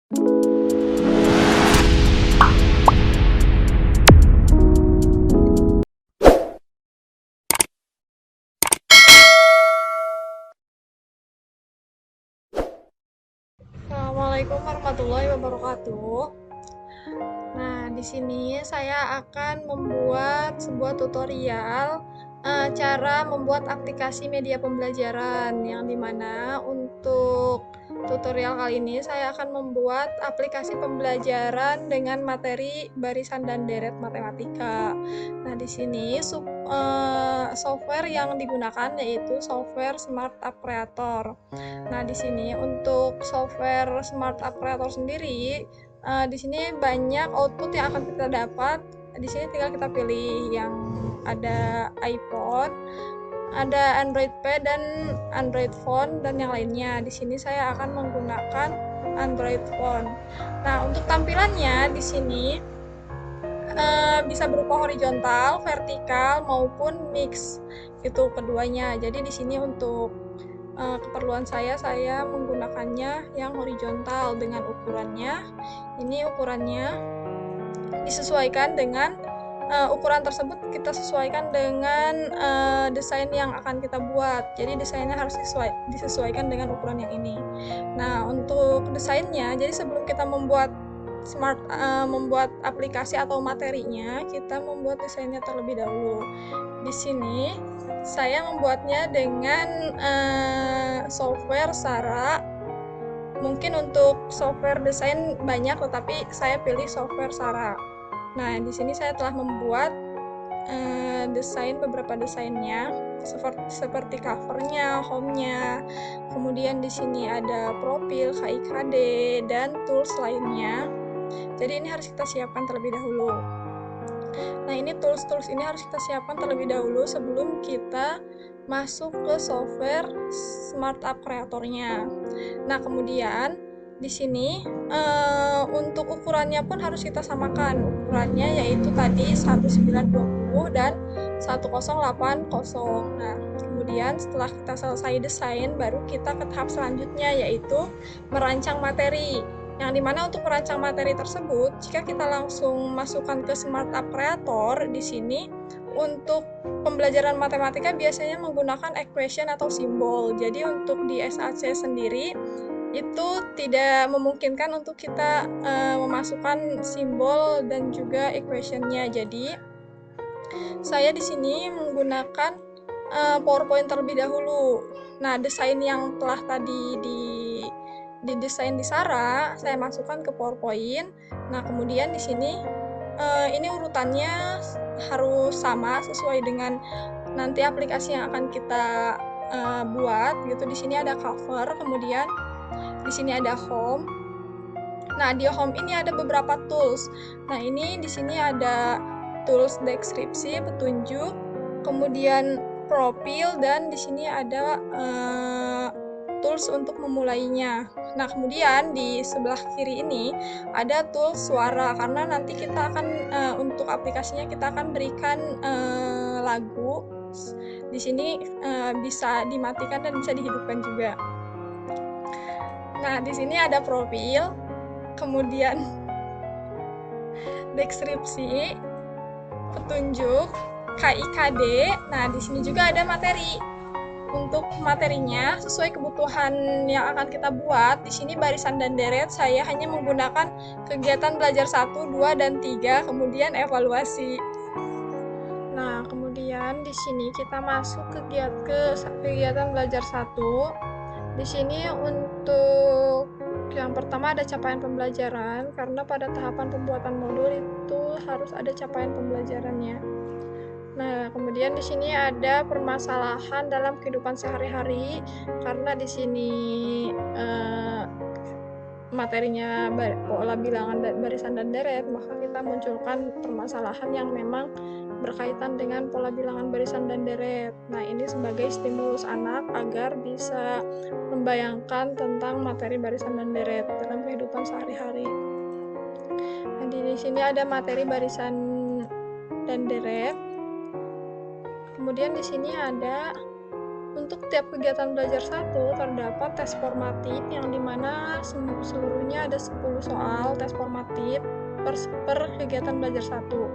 Assalamualaikum warahmatullahi wabarakatuh. Nah, di sini saya akan membuat sebuah tutorial cara membuat aplikasi media pembelajaran, yang dimana untuk tutorial kali ini saya akan membuat aplikasi pembelajaran dengan materi barisan dan deret matematika. Nah, di sini software yang digunakan yaitu software Smart App Creator. Nah, di sini untuk software Smart App Creator sendiri, di sini banyak output yang akan kita dapat. Di sini tinggal kita pilih yang ada iPhone, ada Android P dan Android Phone dan yang lainnya. Di sini saya akan menggunakan Android Phone. Nah, untuk tampilannya di sini bisa berupa horizontal, vertikal maupun mix itu keduanya. Jadi di sini untuk keperluan saya menggunakannya yang horizontal dengan ukurannya. Ini ukurannya disesuaikan dengan ukuran tersebut kita sesuaikan dengan desain yang akan kita buat. Jadi desainnya harus disesuaikan dengan ukuran yang ini. Nah, untuk desainnya, jadi sebelum kita membuat membuat aplikasi atau materinya, kita membuat desainnya terlebih dahulu. Di sini saya membuatnya dengan software Sara. Mungkin untuk software desain banyak, tetapi saya pilih software Sara. Nah, di sini saya telah membuat beberapa desainnya, seperti covernya, home-nya, kemudian di sini ada profil, KIKD, dan tools lainnya. Jadi ini harus kita siapkan terlebih dahulu. Nah, ini tools ini harus kita siapkan terlebih dahulu sebelum kita masuk ke software Smart App Creator-nya. Nah, kemudian di sini untuk ukurannya pun harus kita samakan. Ukurannya yaitu tadi 1920 dan 1080. Nah, kemudian setelah kita selesai desain, baru kita ke tahap selanjutnya yaitu merancang materi. Yang dimana untuk merancang materi tersebut, jika kita langsung masukkan ke Smart App Creator, di sini untuk pembelajaran matematika biasanya menggunakan equation atau simbol. Jadi untuk di SAC sendiri itu tidak memungkinkan untuk kita memasukkan simbol dan juga equation-nya. Jadi saya di sini menggunakan PowerPoint terlebih dahulu. Nah, desain yang telah tadi didesain di Sara, saya masukkan ke PowerPoint. Nah, kemudian di sini ini urutannya harus sama sesuai dengan nanti aplikasi yang akan kita buat gitu. Di sini ada cover, kemudian di sini ada home. Nah, di home ini ada beberapa tools. Nah, ini di sini ada tools deskripsi, petunjuk, kemudian profil, dan di sini ada tools untuk memulainya. Nah, kemudian di sebelah kiri ini ada tools suara, karena nanti kita akan untuk aplikasinya kita akan berikan lagu. Di sini bisa dimatikan dan bisa dihidupkan juga. Nah, di sini ada profil, kemudian deskripsi, petunjuk, KIKD. Nah, di sini juga ada materi. Untuk materinya sesuai kebutuhan yang akan kita buat. Di sini barisan dan deret saya hanya menggunakan kegiatan belajar 1, 2, dan 3, kemudian evaluasi. Nah, kemudian di sini kita masuk ke kegiatan belajar 1. Di sini untuk yang pertama ada capaian pembelajaran, karena pada tahapan pembuatan modul itu harus ada capaian pembelajarannya. Nah, kemudian di sini ada permasalahan dalam kehidupan sehari-hari, karena di sini materinya pola bilangan barisan dan deret, maka kita munculkan permasalahan yang memang berkaitan dengan pola bilangan barisan dan deret. Nah, ini sebagai stimulus anak agar bisa membayangkan tentang materi barisan dan deret dalam kehidupan sehari-hari. Nah, di sini ada materi barisan dan deret. Kemudian di sini ada Untuk tiap kegiatan belajar satu terdapat tes formatif yang dimana seluruhnya ada 10 soal tes formatif per kegiatan belajar satu.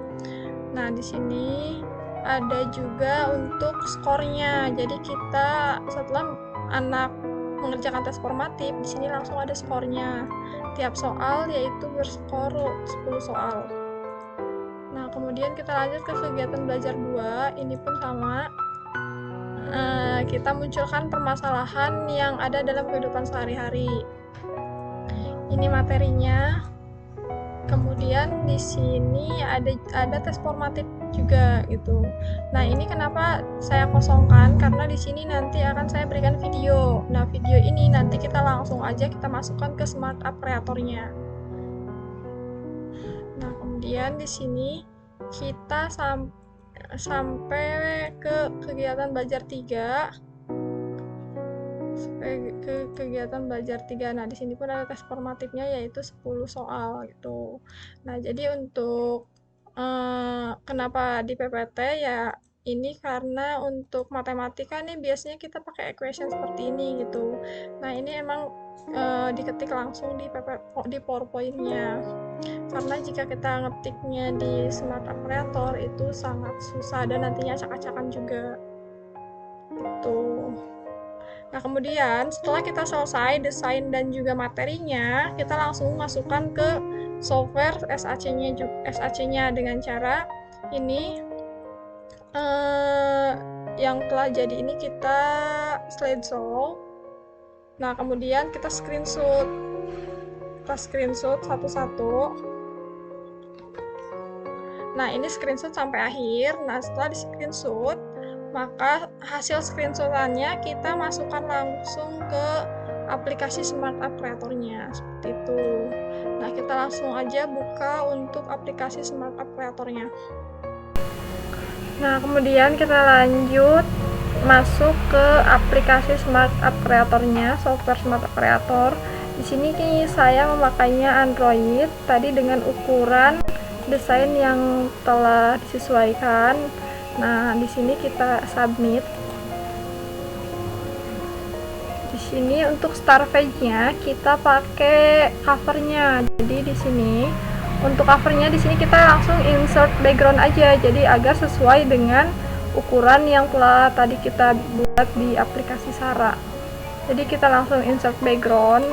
Nah, di sini ada juga untuk skornya. Jadi kita setelah anak mengerjakan tes formatif, di sini langsung ada skornya. Tiap soal yaitu berskor 10 soal. Nah, kemudian kita lanjut ke kegiatan belajar 2. Ini pun sama. Kita munculkan permasalahan yang ada dalam kehidupan sehari-hari. Ini materinya. Kemudian di sini ada tes formatif juga gitu. Nah, ini kenapa saya kosongkan? Karena di sini nanti akan saya berikan video. Nah, video ini nanti kita langsung aja kita masukkan ke Smart App Creator-nya. Nah, kemudian di sini kita sampai ke kegiatan belajar 3. Ke kegiatan belajar 3. Nah, di sini pun ada tes formatifnya yaitu 10 soal gitu. Nah, jadi untuk kenapa di PPT ya ini karena untuk matematika nih biasanya kita pakai equation seperti ini gitu. Nah, ini emang diketik langsung di PowerPoint-nya. Karena jika kita ngetiknya di Smart App Creator itu sangat susah dan nantinya acak-acakan juga gitu. Nah, kemudian setelah kita selesai desain dan juga materinya, kita langsung masukkan ke software SAC-nya dengan cara ini yang telah jadi ini kita slideshow. Nah, kemudian kita screenshot satu-satu. Nah, ini screenshot sampai akhir. Nah, setelah di screenshot, maka hasil screenshotannya kita masukkan langsung ke aplikasi Smart App Creator-nya seperti itu. Nah, kita langsung aja buka untuk aplikasi Smart App Creator-nya. Nah, kemudian kita lanjut masuk ke aplikasi Smart App Creator-nya, software Smart App Creator. Di sini saya memakainya Android tadi dengan ukuran desain yang telah disesuaikan. Nah, di sini kita submit. Di sini untuk start page-nya kita pakai covernya. Jadi di sini untuk covernya di sini kita langsung insert background aja. Jadi agar sesuai dengan ukuran yang telah tadi kita buat di aplikasi Sara. Jadi kita langsung insert background.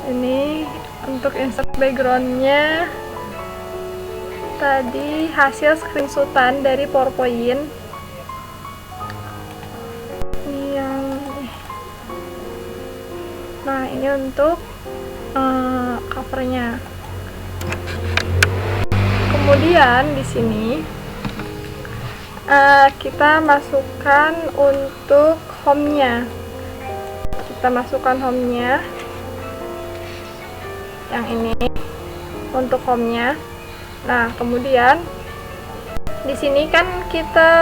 Ini untuk insert backgroundnya tadi hasil screenshotan dari PowerPoint. Nah, ini untuk covernya. Kemudian di sini kita masukkan untuk home-nya. Kita masukkan home-nya. Yang ini untuk home-nya. Nah, kemudian di sini kan kita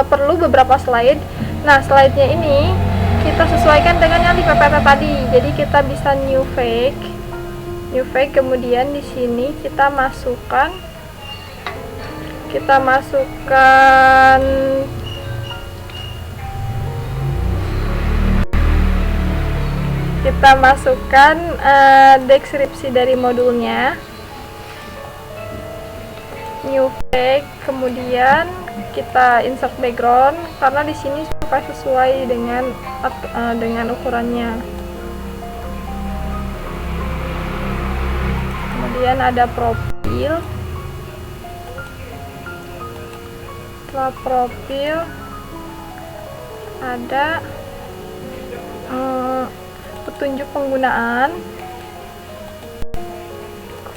perlu beberapa slide. Nah, slide-nya ini kita sesuaikan dengan yang di PPT tadi. Jadi kita bisa new fake, kemudian di sini kita masukkan deskripsi dari modulnya, new fake, kemudian kita insert background karena di sini supaya sesuai dengan ukurannya. Kemudian ada profil. Setelah profil ada petunjuk penggunaan.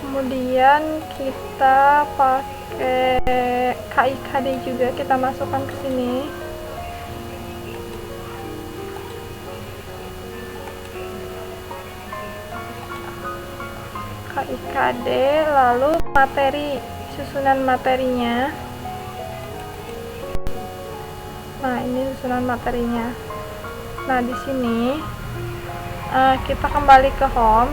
Kemudian kita pakai KIKD juga, kita masukkan ke sini. KIKD, lalu materi, susunan materinya. Nah, ini susunan materinya. Nah, di sini kita kembali ke home.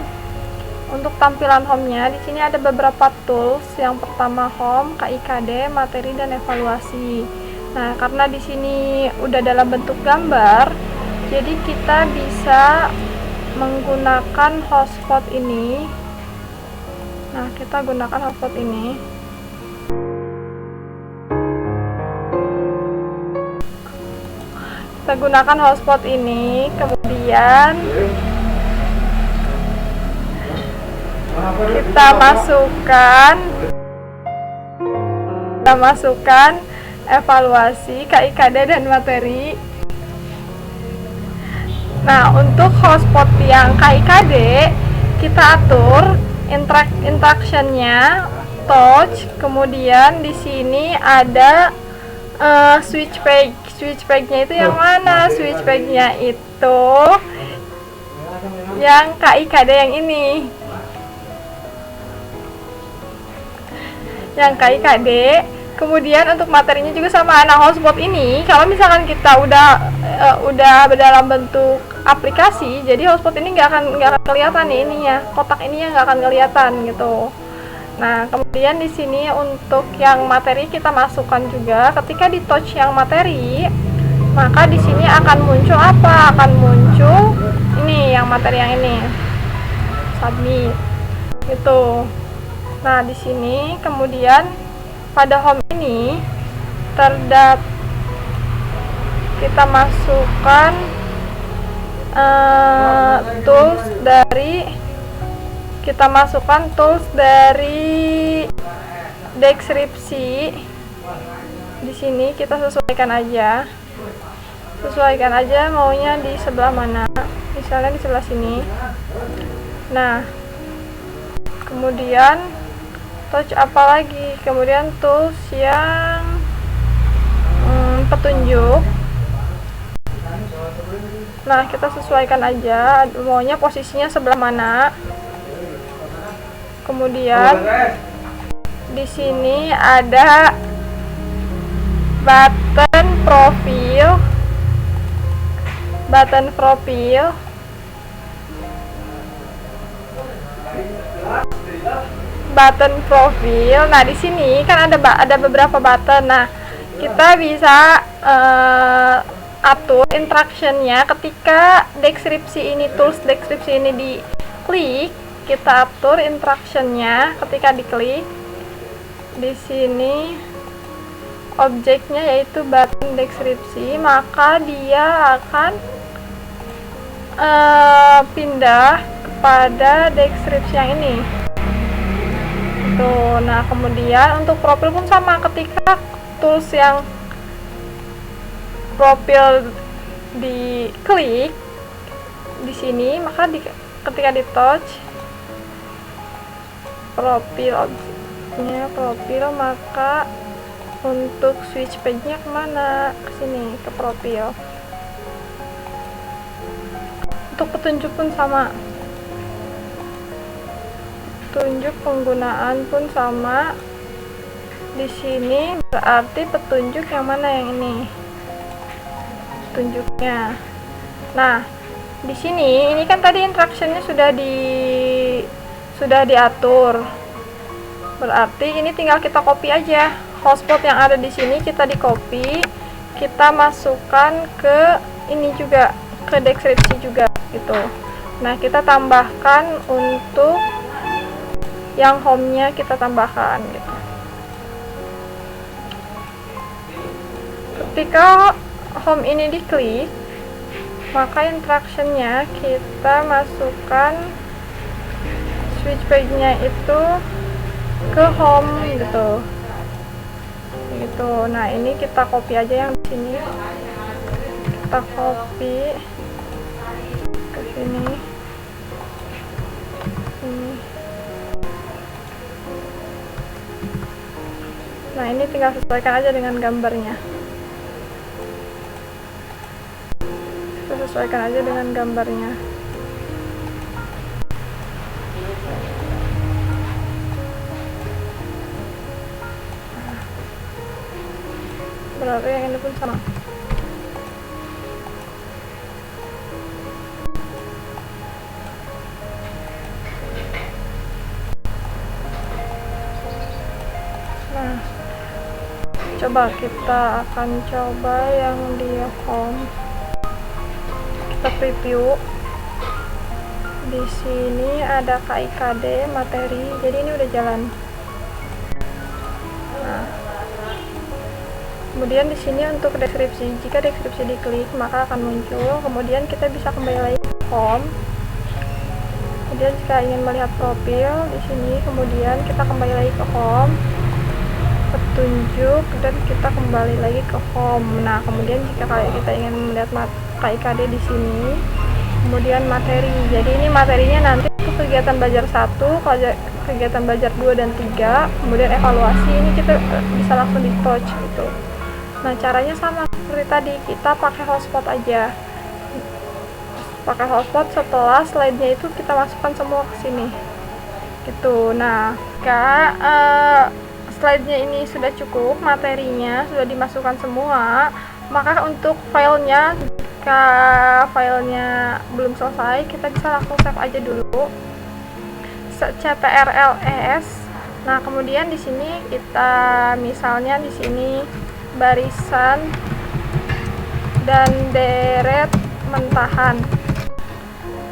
untuk tampilan home-nya di sini ada beberapa tools. Yang pertama home, KIKD, materi dan evaluasi. Nah, karena di sini udah dalam bentuk gambar, jadi kita bisa menggunakan hotspot ini. Nah, kita gunakan hotspot ini. Kita gunakan hotspot ini, kemudian kita masukkan evaluasi, KIKD dan materi. Nah, untuk hotspot yang KIKD kita atur interaction-nya touch, kemudian di sini ada switch page. Switch page-nya itu yang mana? Switch page-nya itu yang KIKD yang ini. Yang KIKD. Kemudian untuk materinya juga sama. Nah, hotspot ini kalau misalkan kita udah dalam bentuk aplikasi, jadi hotspot ini nggak akan kelihatan nih ininya, kotak ininya nggak akan kelihatan gitu. Nah, kemudian di sini untuk yang materi kita masukkan juga. Ketika di touch yang materi, maka di sini akan muncul apa? Akan muncul ini yang materi yang ini. Submit. Gitu. Nah, di sini kemudian pada home ini kita masukkan tools dari deskripsi. Di sini kita sesuaikan aja maunya di sebelah mana, misalnya di sebelah sini. Nah, kemudian touch apa lagi, kemudian tools yang petunjuk. Nah, kita sesuaikan aja maunya posisinya sebelah mana. Kemudian di sini ada button profil. Nah, di sini kan ada beberapa button. Nah, kita bisa atur interaction-nya ketika tools deskripsi ini diklik. Kita atur interaction-nya ketika diklik. Di sini objeknya yaitu button deskripsi, maka dia akan pindah kepada deskripsi yang ini. Tuh, nah kemudian untuk profil pun sama, ketika tools yang profil diklik di sini, maka ketika di touch profil, maka untuk switch page-nya kemana? Ke sini, ke profil. Untuk petunjuk pun sama. Petunjuk penggunaan pun sama. Di sini berarti petunjuk yang mana yang ini? Petunjuknya. Nah, di sini ini kan tadi interaction-nya sudah diatur. Berarti ini tinggal kita copy aja. Hotspot yang ada di sini kita di copy, kita masukkan ke ini juga, ke deskripsi juga gitu. Nah, kita tambahkan untuk yang home-nya, kita tambahkan gitu. Ketika home ini diklik, maka interaction-nya kita masukkan switch page-nya itu ke home gitu. Nah, ini kita copy aja yang di sini. Kita copy ke sini. Nah, ini tinggal sesuaikan aja dengan gambarnya. Kita sesuaikan aja dengan gambarnya. Berarti yang ini pun sama. Coba kita akan coba yang di home. Kita preview. Di sini ada KIKD materi, jadi ini udah jalan. Nah, kemudian di sini untuk deskripsi, jika deskripsi diklik maka akan muncul. Kemudian kita bisa kembali lagi ke home. Kemudian jika ingin melihat profil di sini, kemudian kita kembali lagi ke home, petunjuk, dan kita kembali lagi ke home. Nah, kemudian jika kita ingin melihat KIKD di sini, kemudian materi. Jadi ini materinya nanti untuk kegiatan belajar 1, kegiatan belajar 2 dan 3, kemudian evaluasi. Ini kita bisa langsung di touch gitu. Nah, caranya sama seperti tadi, kita pakai hotspot aja. Pakai hotspot, setelah slide-nya itu kita masukkan semua ke sini. Gitu. Nah, jika slide-nya ini sudah cukup, materinya sudah dimasukkan semua, maka untuk filenya, jika filenya belum selesai, kita bisa langsung save aja dulu. CTRL-S. Nah, kemudian di sini kita misalnya di sini barisan dan deret mentahan.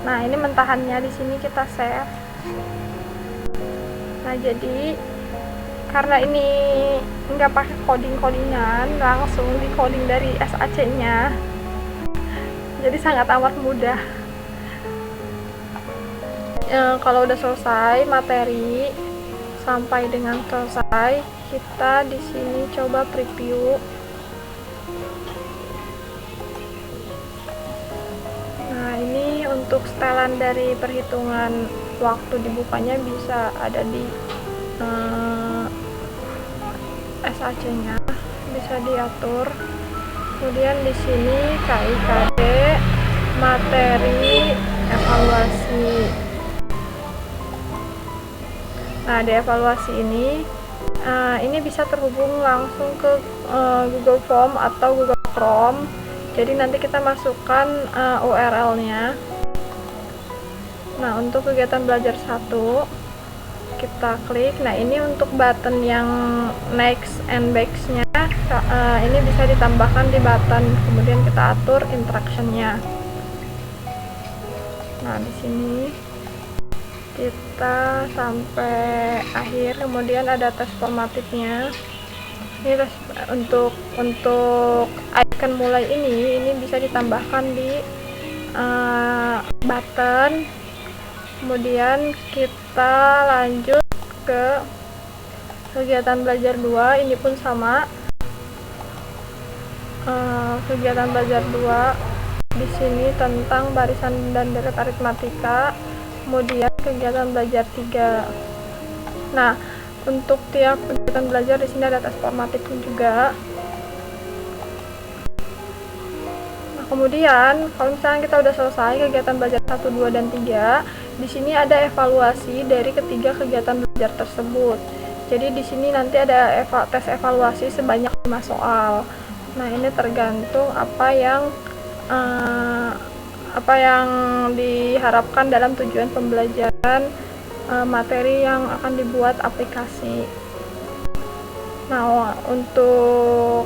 Nah, ini mentahannya di sini kita save. Nah, jadi karena ini nggak pakai coding-codingan, langsung di coding dari SAC-nya, jadi sangat amat mudah. Kalau udah selesai materi sampai dengan selesai, kita di sini coba preview. Nah, ini untuk setelan dari perhitungan waktu dibukanya bisa ada di SAC-nya, bisa diatur. Kemudian di sini KIKD, materi, evaluasi. Nah, di evaluasi ini bisa terhubung langsung ke Google Form atau Google Chrome. Jadi nanti kita masukkan URL-nya. Nah, untuk kegiatan belajar 1 kita klik. Nah, ini untuk button yang next and back-nya, ini bisa ditambahkan di button. Kemudian kita atur interaction-nya. Nah, di sini kita sampai akhir. Kemudian ada tes formatifnya. Ini untuk icon mulai ini bisa ditambahkan di button. Kemudian kita lanjut ke kegiatan belajar 2. Ini pun sama. Kegiatan belajar 2 di sini tentang barisan dan deret aritmatika. Kemudian kegiatan belajar 3. Nah, untuk tiap kegiatan belajar di sini ada tes formatif juga. Nah, kemudian kalau misalnya kita udah selesai kegiatan belajar 1, 2, dan 3, di sini ada evaluasi dari ketiga kegiatan belajar tersebut. Jadi di sini nanti ada tes evaluasi sebanyak 5 soal. Nah, ini tergantung apa yang diharapkan dalam tujuan pembelajaran materi yang akan dibuat aplikasi. Nah, untuk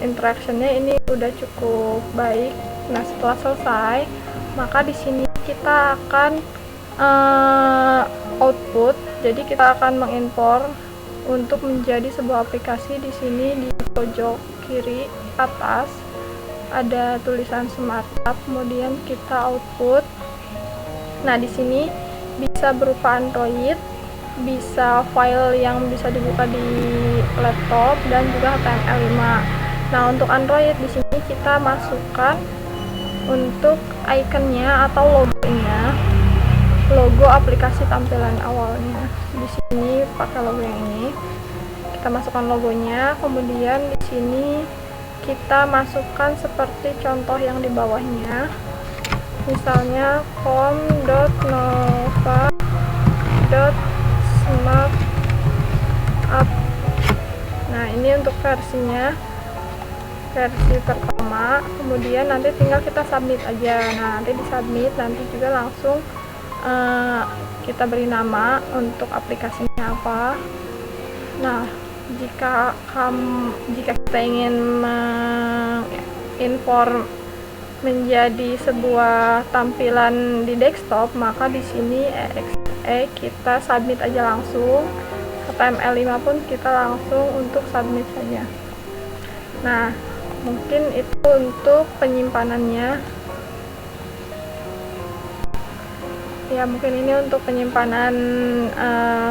interaction-nya ini udah cukup baik. Nah, setelah selesai, maka di sini kita akan output. Jadi kita akan mengimpor untuk menjadi sebuah aplikasi. Di sini di pojok kiri atas ada tulisan SmartTab, kemudian kita output. Nah, di sini bisa berupa Android, bisa file yang bisa dibuka di laptop, dan juga HTML5. Nah, untuk Android di sini kita masukkan untuk ikonnya atau logonya, logo aplikasi tampilan awalnya. Di sini pakai logo yang ini. Kita masukkan logonya, kemudian di sini kita masukkan seperti contoh yang di bawahnya. Misalnya form.nova.smartup. Nah, ini untuk versinya, versi pertama. Kemudian nanti tinggal kita submit aja. Nah, nanti di submit, nanti juga langsung kita beri nama untuk aplikasinya apa. Nah, jika kita ingin menjadi sebuah tampilan di desktop, maka di sini exe kita submit aja langsung. HTML5 pun kita langsung untuk submit saja. Nah, mungkin itu untuk penyimpanannya. Ya, mungkin ini untuk penyimpanan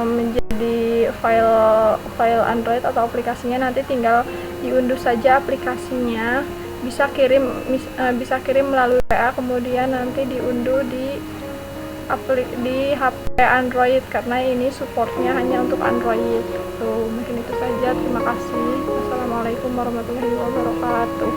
menjadi file Android atau aplikasinya. Nanti tinggal diunduh saja aplikasinya. Bisa kirim melalui WA, kemudian nanti diunduh di HP Android, karena ini supportnya hanya untuk Android. Mungkin itu saja. Terima kasih. Wassalamualaikum warahmatullahi wabarakatuh.